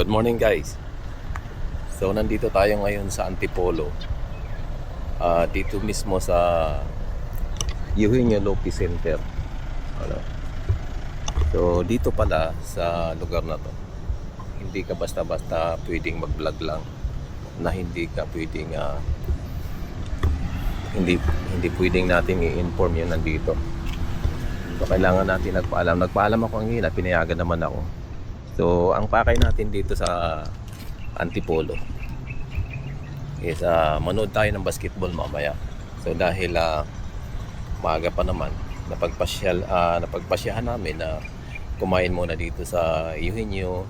Good morning guys. So nandito tayo ngayon sa Antipolo. Dito mismo sa Eugenio Lopez Center. Ano? So dito pala sa lugar na to, hindi ka basta-basta pwedeng mag-vlog lang, na hindi ka pwedeng hindi pwedeng natin i-inform yun nandito. So kailangan natin nagpaalam. Nagpaalam ako ang hina, pinayagan naman ako. So ang pakay natin dito sa Antipolo is manood tayo ng basketball mamaya. So dahil maaga pa naman, napagpasyahan namin na kumain muna dito sa Eugenio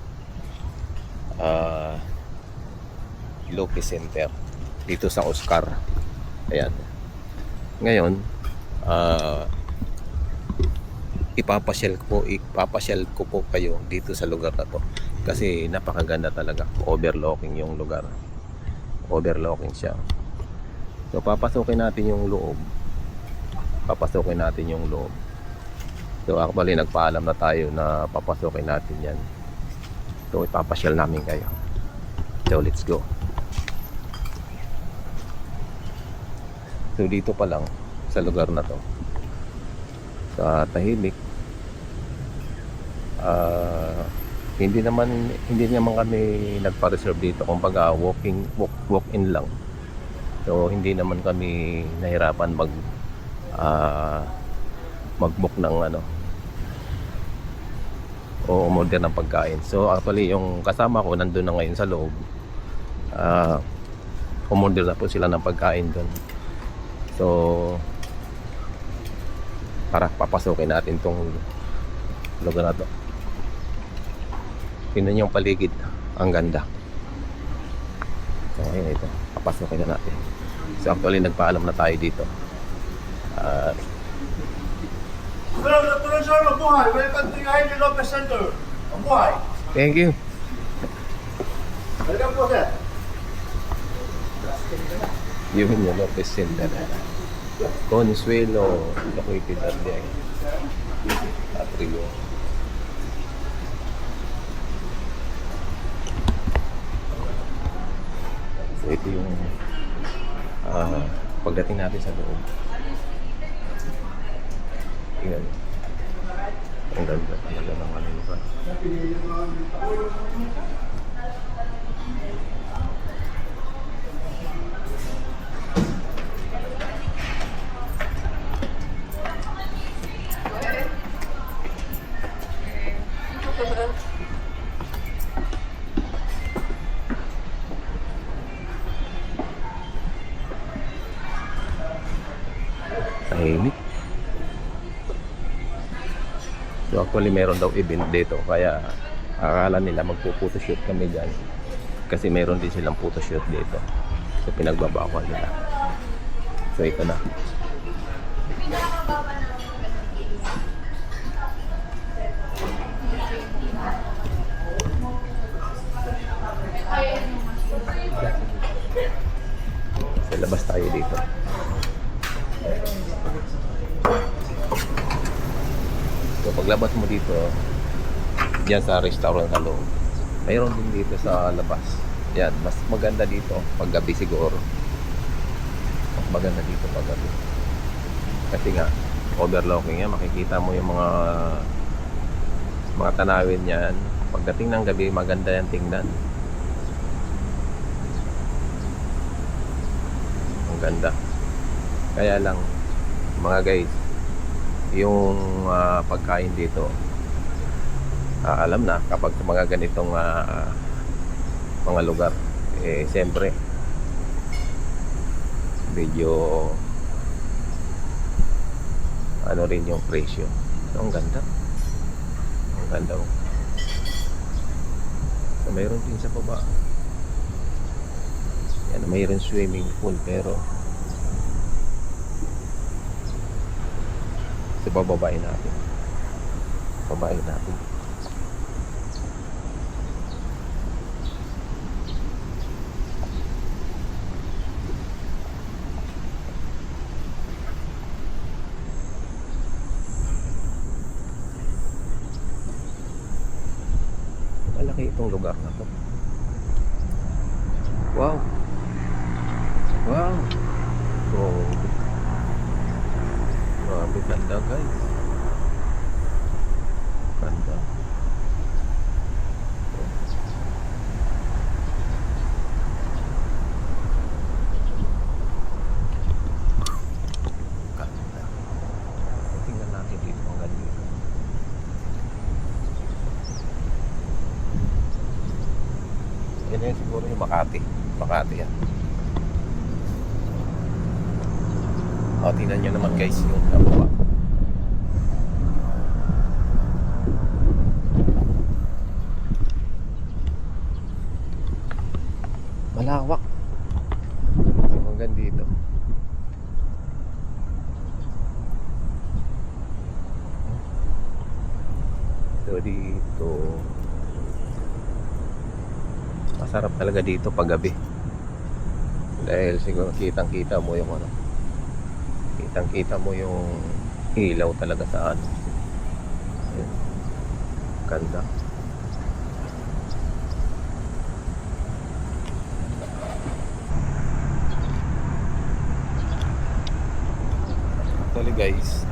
Lopez Center dito sa Oscar. Ayan. Ngayon ipapasyal ko po kayo dito sa lugar na to kasi napakaganda talaga. Overlooking yung lugar, overlooking siya. So papasukin natin yung loob, so actually nagpaalam na tayo na papasukin natin yan. So ipapasyal namin kayo, so let's go. So dito pa lang sa lugar na to, sa tahimik, hindi naman kami nagpa-reserve dito, kumbaga walk in lang. So hindi naman kami nahirapan mag-book ng o umorder ng pagkain. So actually yung kasama ko nandun na ngayon sa loob, umorder na po sila ng pagkain doon. So para papasukin natin tong lugar na to. Tingnan yung paligid, ang ganda. So ngayon ito, papasukin na natin. So actually nagpaalam na tayo dito. Hello, Dr. Sir, mabuhay. Welcome to Eugenio Lopez Center. Mabuhay. Thank you. Welcome po, sir. Eugenio Lopez Center, Consuelo, located at the Atrio. So ito yung pagdating natin sa loob. Tingnan, ang ganda talaga ng lugar. Tahimik. So actually meron daw event dito, kaya akala nila magpo-photoshoot kami dyan kasi meron din silang photoshoot dito. So pinagbabawal nila. So ito na. So labas tayo dito. So paglabas mo dito, diyan sa restaurant sa loob, mayroon din dito sa labas. Yan, mas maganda dito pag gabi siguro. Mas maganda dito pag gabi. Kasi nga, overlooking yan, makikita mo yung mga tanawin yan. Pagdating ng gabi, maganda yan tingnan. Ang ganda. Kaya lang, mga guys, yung pagkain dito, alam na kapag mga ganitong mga lugar, siyempre medyo rin yung presyo. So, ang ganda oh. So, mayroon din sa baba yan, mayroon swimming pool, pero so bababain natin. Malaki itong lugar na to. Wow. Wow. Oh. Grabe ganda guys. Ganda. Ganda. Tingnan natin dito ang ganda. Yan na siguro yung Makati. Makati yan. O, tingnan nyo naman guys yung kabuha. Malawak. Hanggang dito. So dito masarap talaga dito pag gabi. Dahil siguro kitang-kita mo yung ano. Kitang-kita mo yung ilaw talaga sa ano. Ayan. Ganda. Actually guys,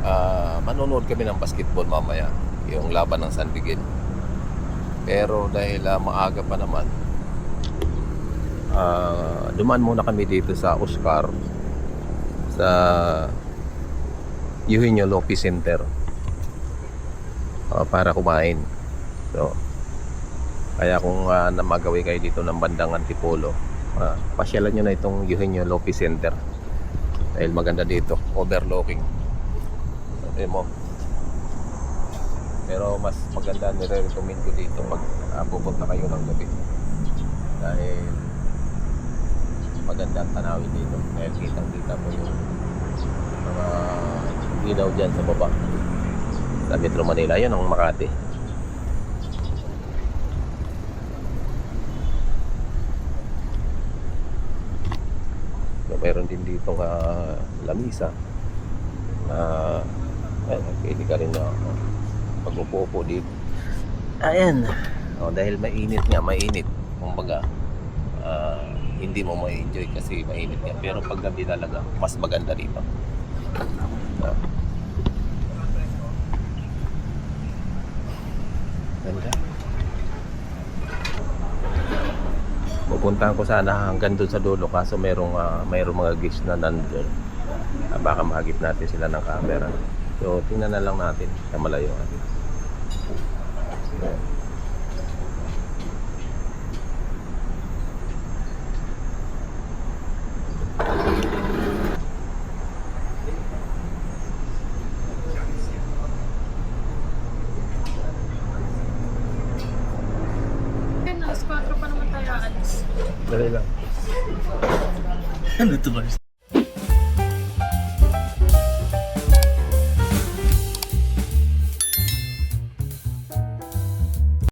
manonood kami ng basketball mamaya. Yung laban ng San Miguel. Pero dahil maaga pa naman, dumaan muna kami dito sa Oscar sa Eugenio Lopez Center para kumain. So, kaya kung namagawi kayo dito ng bandang Antipolo, pasyalan nyo na itong Eugenio Lopez Center dahil maganda dito, overlooking. Sabi mo, pero mas maganda nire-recommend ko dito pag pupunta kayo ng gabi dahil maganda ang tanawin dito dahil kitang-kita mo yung mga ilaw dyan sa baba sa Metro Manila. Yan ang Makati. So, meron din dito lamisa pwede ka rin na pag-upo-upo dito. Ayan. Dahil mainit nga, mainit. Kumbaga, hindi mo ma-enjoy kasi mainit nga. Pero pag gabi talaga, mas maganda dito. Ganda. Pupuntahan ko sana hanggang doon sa dulo kaso mayroong mga guests na nandun. Baka mahagip natin sila ng camera. So, tingnan na lang natin sa malayo. Alas 4 pa naman tayo aalis. Dali lang. Ano ito ba?